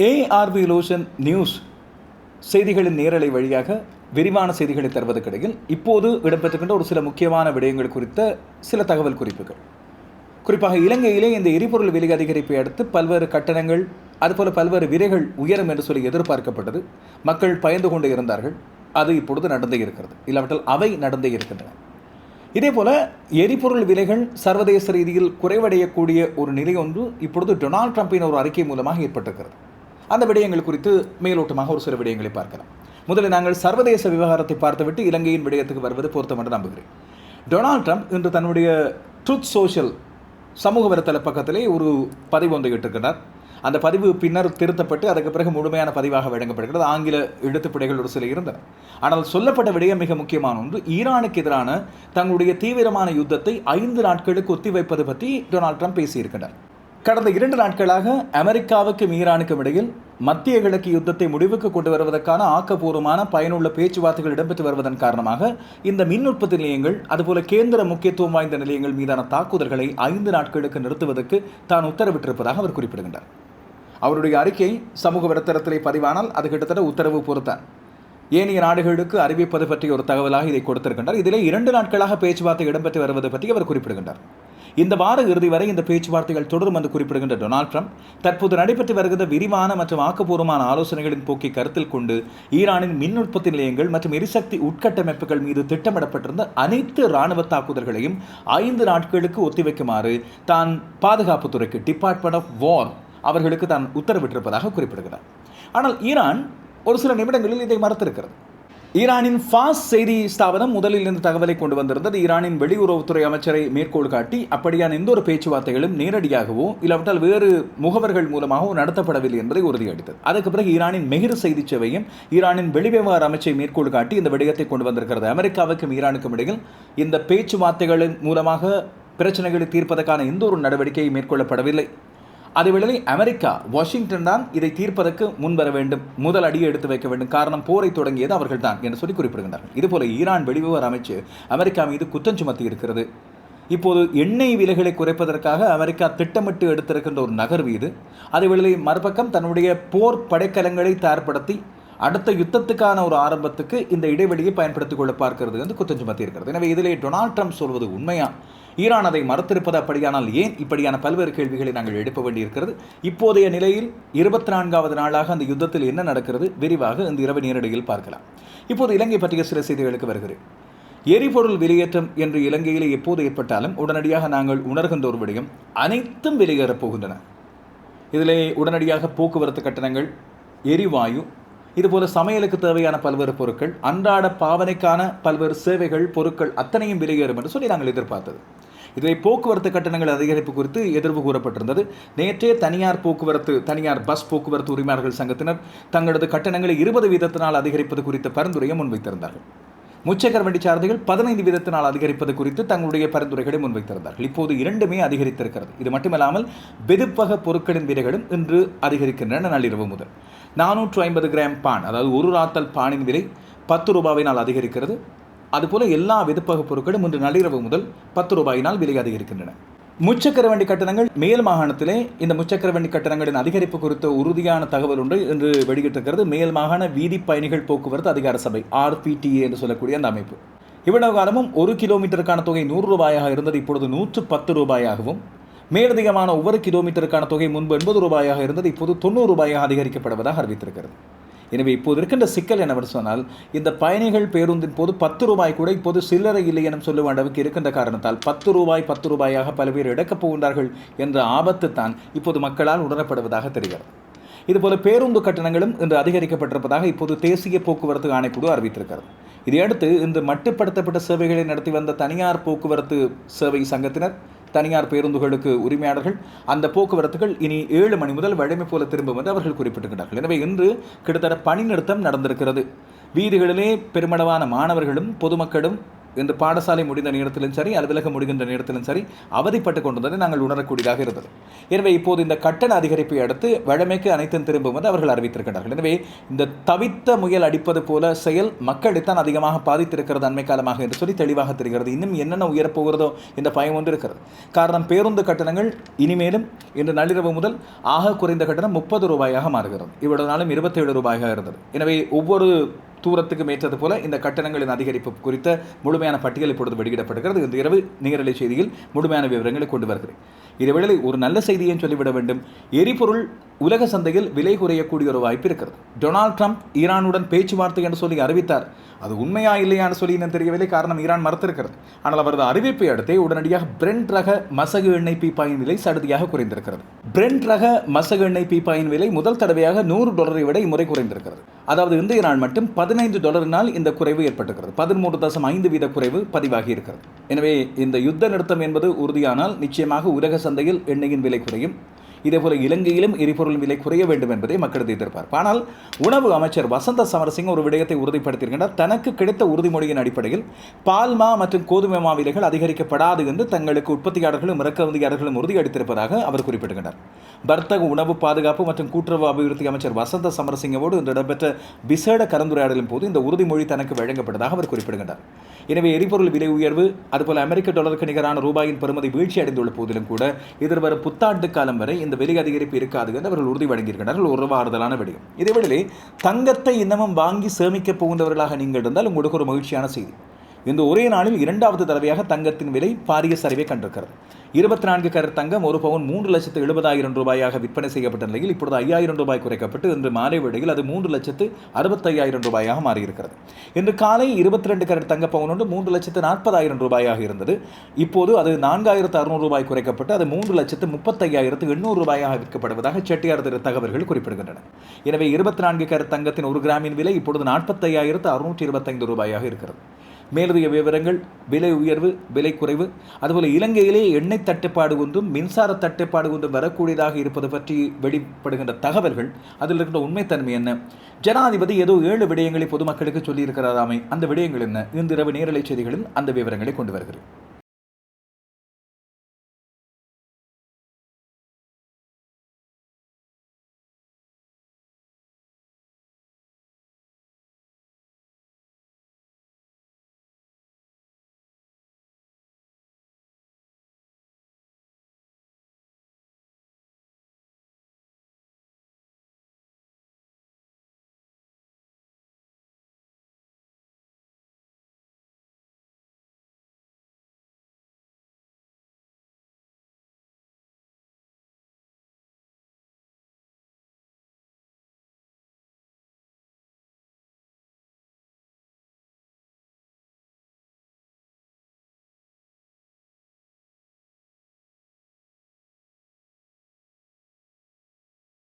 ARV lotion news செய்திகளின் நேரலை வழியாக விரிவான செய்திகளை தருவதற்கிடையில் இப்போது இடம்பெற்றுகின்ற ஒரு சில முக்கியமான விடயங்கள் குறித்த சில தகவல் குறிப்புகள். குறிப்பாக இலங்கையிலே இந்த எரிபொருள் விலை அதிகரிப்பை அடுத்து பல்வேறு கட்டணங்கள் அதுபோல பல்வேறு விலைகள் உயரும் என்று சொல்லி எதிர்பார்க்கப்பட்டது. மக்கள் பயந்து கொண்டு இருந்தார்கள். அது இப்பொழுது நடந்தே இருக்கிறது, இல்லாவிட்டால் அவை நடந்தே இருக்கின்றன. இதேபோல எரிபொருள் விலைகள் சர்வதேச ரீதியில் குறைவடையக்கூடிய ஒரு நிலை ஒன்று இப்பொழுது டொனால்ட் ட்ரம்பின் ஒரு அறிக்கை மூலமாக ஏற்பட்டிருக்கிறது. அந்த விடயங்கள் குறித்து மேலோட்டமாக ஒரு சில விடயங்களை பார்க்கலாம். முதலில் நாங்கள் சர்வதேச விவகாரத்தை பார்த்துவிட்டு இலங்கையின் விடயத்துக்கு வருவது பொருத்தம் என்று நம்புகிறேன். டொனால்ட் ட்ரம்ப் இன்று தன்னுடைய ட்ரூத் சோஷியல் சமூக வலைத்தள பக்கத்திலே ஒரு பதிவு ஒன்றை இட்டிருக்கிறார். அந்த பதிவு பின்னர் திருத்தப்பட்டு அதற்கு பிறகு முழுமையான பதிவாக வழங்கப்படுகிறது. ஆங்கில எழுத்துப்பிழைகள் ஒரு சில இருந்தன. ஆனால் சொல்லப்பட்ட விடயம் மிக முக்கியமான ஒன்று. ஈரானுக்கு எதிரான தங்களுடைய தீவிரமான யுத்தத்தை 5 நாட்களுக்கு ஒத்திவைப்பது பற்றி டொனால்ட் ட்ரம்ப் பேசியிருக்கிறார். கடந்த 2 நாட்களாக அமெரிக்காவுக்கும் ஈரானுக்கும் இடையில் மத்திய கிழக்கு யுத்தத்தை முடிவுக்கு கொண்டு வருவதற்கான ஆக்கப்பூர்வமான பயனுள்ள பேச்சுவார்த்தைகள் இடம்பெற்று வருவதன் காரணமாக இந்த மின் உற்பத்தி நிலையங்கள் அதுபோல கேந்திர முக்கியத்துவம் வாய்ந்த நிலையங்கள் மீதான தாக்குதல்களை 5 நாட்களுக்கு நிறுத்துவதற்கு தான் உத்தரவிட்டிருப்பதாக அவர் குறிப்பிடுகின்றார். அவருடைய அறிக்கை சமூக வலைத்தளத்திலே பதிவானால் அது கிட்டத்தட்ட உத்தரவு பொறுத்தான். ஏனைய நாடுகளுக்கு அறிவிப்பது பற்றிய ஒரு தகவலாக இதை கொடுத்திருக்கின்றார். இதிலே 2 நாட்களாக பேச்சுவார்த்தை இடம்பெற்று வருவது பற்றி அவர் குறிப்பிடுகின்றார். இந்த வார இறுதி வரை இந்த பேச்சுவார்த்தைகள் தொடரும் என்று குறிப்பிடுகின்ற டொனால்ட் ட்ரம்ப் தற்போது நடைபெற்று வருகின்ற விரிவான மற்றும் ஆக்கப்பூர்வமான ஆலோசனைகளின் போக்கை கருத்தில் கொண்டு ஈரானின் மின் உற்பத்தி நிலையங்கள் மற்றும் எரிசக்தி உட்கட்டமைப்புகள் மீது திட்டமிடப்பட்டிருந்த அனைத்து இராணுவ தாக்குதல்களையும் 5 நாட்களுக்கு ஒத்திவைக்குமாறு தான் பாதுகாப்புத்துறைக்கு டிபார்ட்மெண்ட் ஆஃப் வார் அவர்களுக்கு தான் உத்தரவிட்டிருப்பதாக குறிப்பிடுகிறார். ஆனால் ஈரான் ஒரு சில நிமிடங்களில் இதை மறுத்திருக்கிறது. ஈரானின் ஃபாஸ் செய்தி ஸ்தாபனம் முதலில் இந்த தகவலை கொண்டு வந்திருந்தது. ஈரானின் வெளியுறவுத்துறை அமைச்சரை மேற்கோள் காட்டி அப்படியான எந்த ஒரு பேச்சுவார்த்தைகளும் நேரடியாகவோ இல்லாவிட்டால் வேறு முகவர்கள் மூலமாகவோ நடத்தப்படவில்லை என்பதை உறுதியளித்தது. அதற்கு பிறகு ஈரானின் மெஹிர் செய்தி சேவையும் ஈரானின் வெளிவிவகார அமைச்சை மேற்கோள் காட்டி இந்த விடயத்தை கொண்டு வந்திருக்கிறது. அமெரிக்காவுக்கும் ஈரானுக்கும் இடையில் இந்த பேச்சுவார்த்தைகளின் மூலமாக பிரச்சனைகளை தீர்ப்பதற்கான எந்த ஒரு நடவடிக்கையை மேற்கொள்ளப்படவில்லை. அதேவேளை அமெரிக்கா வாஷிங்டன் தான் இதை தீர்ப்பதற்கு முன்வர வேண்டும், முதல் அடியை எடுத்து வைக்க வேண்டும், காரணம் போரை தொடங்கியது அவர்கள் தான் என்று சொல்லி குறிப்பிடுகின்றார்கள். இதுபோல ஈரான் வெளிவிவகார அமைச்சு அமெரிக்கா மீது குற்றம் சுமத்தி இருக்கிறது. இப்போது எண்ணெய் விலைகளை குறைப்பதற்காக அமெரிக்கா திட்டமிட்டு எடுத்திருக்கின்ற ஒரு நகர்வு இது. அதேவேளை மறுபக்கம் தன்னுடைய போர் படைக்கலங்களை தயார்படுத்தி அடுத்த யுத்தத்துக்கான ஒரு ஆரம்பத்துக்கு இந்த இடைவெளியை பயன்படுத்திக் கொள்ள பார்க்கிறது என்று குற்றம் சுமத்தி இருக்கிறது. எனவே இதிலே டொனால்ட் ட்ரம்ப் சொல்வது உண்மையா, ஈரான் அதை மறுத்திருப்பது அப்படியானால் ஏன் இப்படியான பல்வேறு கேள்விகளை நாங்கள் எழுப்ப வேண்டியிருக்கிறது. இப்போதைய நிலையில் 24வது நாளாக அந்த யுத்தத்தில் என்ன நடக்கிறது விரிவாக இந்த இரவு நேரடியில் பார்க்கலாம். இப்போது இலங்கை பற்றிய சில செய்திகளுக்கு வருகிறேன். எரிபொருள் வெளியேற்றம் என்று இலங்கையில் எப்போது ஏற்பட்டாலும் உடனடியாக நாங்கள் உணர்கின்ற ஒரு விடயம், அனைத்தும் வெளியேறப் போகின்றன. இதிலே உடனடியாக போக்குவரத்து கட்டணங்கள், எரிவாயு, இதுபோல சமையலுக்கு தேவையான பல்வேறு பொருட்கள், அன்றாட பாவனைக்கான பல்வேறு சேவைகள், பொருட்கள் அத்தனையும் வெளியேறும் என்று சொல்லி நாங்கள் எதிர்பார்த்தது. இதை போக்குவரத்து கட்டணங்கள் அதிகரிப்பு குறித்து எதிர்வு கூறப்பட்டிருந்தது. நேற்றே தனியார் பஸ் போக்குவரத்து உரிமையாளர்கள் சங்கத்தினர் தங்களது கட்டணங்களை 20% அதிகரிப்பது குறித்த பரிந்துரையை முன்வைத்திருந்தார்கள். முச்சக்கர வண்டி சாரதிகள் 15% அதிகரிப்பது குறித்து தங்களுடைய பரிந்துரைகளை முன்வைத்திருந்தார்கள். இப்போது 2மே அதிகரித்திருக்கிறது. இது மட்டுமல்லாமல் வெதுப்பக பொருட்களின் விலைகளும் இன்று அதிகரிக்கின்றன. நள்ளிரவு முதல் 450 கிராம் பான், அதாவது ஒரு ராத்தல் பானின் விலை 10 ரூபாயினால் அதிகரிக்கிறது. அதுபோல எல்லா வெதுப்பக பொருட்களும் இன்று நள்ளிரவு முதல் 10 ரூபாயினால் விலை அதிகரிக்கின்றன. முச்சக்கர வண்டி கட்டணங்கள் மேல் மாகாணத்திலே இந்த முச்சக்கர வண்டி கட்டணங்களின் அதிகரிப்பு குறித்த உறுதியான தகவல் ஒன்று இன்று வெளியிட்டிருக்கிறது. மேல் மாகாண வீதி பயணிகள் போக்குவரத்து அதிகார சபை, RPTA என்று சொல்லக்கூடிய அந்த அமைப்பு. இவ்வளவு காலமும் 1 கிலோமீட்டருக்கான தொகை 100 ரூபாயாக இருந்தது, இப்பொழுது 110 ரூபாயாகவும், மேலதிகமான ஒவ்வொரு கிலோமீட்டருக்கான தொகை முன்பு 80 ரூபாயாக இருந்தது, இப்போது 90 ரூபாயாக அதிகரிக்கப்படுவதாக அறிவித்திருக்கிறது. எனவே இப்போது இருக்கின்ற சிக்கல் என்னவென்று சொன்னால், இந்த பயணிகள் பேருந்தின் போது 10 ரூபாய் கூட இப்போது சில்லறை இல்லை என சொல்லும் அளவுக்கு இருக்கின்ற காரணத்தால் 10 ரூபாயாக பல பேர் எடுக்கப் போகின்றார்கள் என்ற ஆபத்து தான் இப்போது மக்களால் உணரப்படுவதாக தெரிகிறது. இதுபோல பேருந்து கட்டணங்களும் இன்று அதிகரிக்கப்பட்டிருப்பதாக இப்போது தேசிய போக்குவரத்து ஆணைக்குழு அறிவித்திருக்கிறது. இதையடுத்து இன்று மட்டுப்படுத்தப்பட்ட சேவைகளை நடத்தி வந்த தனியார் போக்குவரத்து சேவை சங்கத்தினர், தனியார் பேருந்துகளுக்கு உரிமையாளர்கள், அந்த போக்குவரத்துகள் இனி 7 மணி முதல் வழமை போல திரும்பும் என்று அவர்கள் குறிப்பிட்டிருக்கிறார்கள். எனவே இன்று கிட்டத்தட்ட பணி நிறுத்தம் நடந்திருக்கிறது. வீதிகளிலே பெருமளவான மாணவர்களும் பொதுமக்களும் இந்த பாடசாலை முடிந்த நேரத்திலும் சரி, அலுவலகம் முடிகின்ற நேரத்திலும் சரி அவதிப்பட்டு கொண்டிருந்ததை நாங்கள் உணரக்கூடியதாக இருந்தது. எனவே இப்போது இந்த கட்டண அதிகரிப்பை அடுத்து வழமைக்கு அனைத்தும் திரும்பும் என்று அவர்கள் அறிவித்திருக்கிறார்கள். எனவே இந்த தவித்த முயல் அடிப்பது போல செயல் மக்களைத்தான் அதிகமாக பாதித்திருக்கிறது அண்மை காலமாக என்று சொல்லி தெளிவாக தெரிகிறது. இன்னும் என்னென்ன உயரப்போகிறதோ என்ற பயம் ஒன்று இருக்கிறது. காரணம், பேருந்து கட்டணங்கள் இனிமேலும் இன்று நள்ளிரவு முதல் ஆக குறைந்த கட்டணம் 30 ரூபாயாக மாறுகிறது. இவ்வளவு நாளும் 27 ரூபாயாக இருந்தது. எனவே ஒவ்வொரு தூரத்துக்கு ஏற்றது போல இந்த கட்டணங்களின் அதிகரிப்பு குறித்த முழுமையான பட்டியல் இப்பொழுது வெளியிடப்படுகிறது. இந்த இரவு நேரலை செய்தியில் முழுமையான விவரங்களை கொண்டு வருகிறேன். இதேவேளை ஒரு நல்ல செய்தியை சொல்லிவிட வேண்டும். எரிபொருள் உலக சந்தையில் விலை குறையக்கூடிய ஒரு வாய்ப்பு இருக்கிறது. டொனால்ட் ட்ரம்ப் ஈரானுடன் பேச்சுவார்த்தை என்று சொல்லி அறிவித்தார். அது உண்மையா இல்லையான்னு சொல்லி இன்னும் தெரியவில்லை. காரணம், ஈரான் மறுத்திருக்கிறது. ஆனால் அவரது அறிவிப்பை அடுத்தே உடனடியாக பிரெண்ட் ரக மசகு எண்ணெய் பீப்பாயின் விலை சடுதியாக குறைந்திருக்கிறது. பிரெண்ட் ரக மசகு எண்ணெய் பீப்பாயின் விலை முதல் தடவையாக $100 விட இம்முறை குறைந்திருக்கிறது. அதாவது இன்றைய நாள் மட்டும் $15 இந்த குறைவு ஏற்பட்டிருக்கிறது. 13.5% குறைவு பதிவாகி இருக்கிறது. எனவே இந்த யுத்த நிறுத்தம் என்பது உறுதியானால் நிச்சயமாக உலக சந்தையில் எண்ணெயின் விலை குறையும். இதேபோல இலங்கையிலும் எரிபொருள் விலை குறைய வேண்டும் என்பதை மக்கள் எதிர்பார்ப்பு. ஆனால் உணவு அமைச்சர் வசந்த சமரசிங்க ஒரு விடயத்தை உறுதிப்படுத்தியிருக்கின்றார். தனக்கு கிடைத்த உறுதிமொழியின் அடிப்படையில் பால்மா மற்றும் கோதுமை மா விலைகள் அதிகரிக்கப்படாது என்று தங்களுக்கு உற்பத்தியாளர்களும் இறக்குமதியாளர்களும் உறுதியளித்திருப்பதாக அவர் குறிப்பிடுகின்றார். வர்த்தக, உணவு பாதுகாப்பு மற்றும் கூட்டுறவு அபிவிருத்தி அமைச்சர் வசந்த சமரசிங்கவோடு இன்று இடம்பெற்ற விசேட கலந்துரையாடலின் போது இந்த உறுதிமொழி தனக்கு வழங்கப்பட்டதாக அவர் குறிப்பிடுகின்றார். எனவே எரிபொருள் விலை உயர்வு, அதுபோல அமெரிக்க டாலருக்கு நிகரான ரூபாயின் பெறுமதி வீழ்ச்சி அடைந்துள்ள போதிலும் கூட எதிர்வரும் புத்தாண்டு காலம் வரை இந்த விலை அதிகரிப்பு இருக்காது என்று அவர்கள் உறுதி வழங்கியிருக்கிறார்கள். ஒரு ஆறுதலான விடயம். இதேவேளை தங்கத்தை இன்னமும் வாங்கி சேமிக்கப் போகின்றவர்களாக நீங்கள் இருந்தால் உங்களுக்கு ஒரு மகிழ்ச்சியான செய்தி. இந்த ஒரே நாளில் 2வது தடவையாக தங்கத்தின் விலை பாரிய சரிவை கண்டிருக்கிறது. 24 கேரட் தங்கம் ஒரு பவுன் 3,70,000 ரூபாயாக விற்பனை செய்யப்பட்ட நிலையில் இப்பொழுது 5,000 ரூபாய் குறைக்கப்பட்டு இன்று மாலை வேளையில் அது 3,65,000 ரூபாயாக மாறியிருக்கிறது. இன்று காலை 22 கேரட் தங்க பவுன் ஒன்று 3,40,000 ரூபாயாக இருந்தது. இப்போது அது 4,600 ரூபாய் குறைக்கப்பட்டு அது 3,35,800 ரூபாயாக விற்கப்படுவதாக செட்டியார் தகவல்கள் குறிப்பிடுகின்றன. எனவே 24 கேரட் தங்கத்தின் 1 கிராமின் விலை இப்பொழுது 45,625 ரூபாயாக இருக்கிறது. மேலதிக விவரங்கள், விலை உயர்வு, விலை குறைவு, அதுபோல இலங்கையிலே எண்ணெய் தட்டுப்பாடு ஒன்றும் மின்சார தட்டுப்பாடு ஒன்றும் வரக்கூடியதாக இருப்பது பற்றி வெளிப்படுகின்ற தகவல்கள், அதில் இருக்கின்ற உண்மைத்தன்மை என்ன, ஜனாதிபதி ஏதோ 7 விடயங்களை பொதுமக்களுக்கு சொல்லியிருக்கிறாராமே, அந்த விடயங்கள் என்ன, இன்றிரவு நேரலை செய்திகளில் அந்த விவரங்களை கொண்டு வருகிறேன்.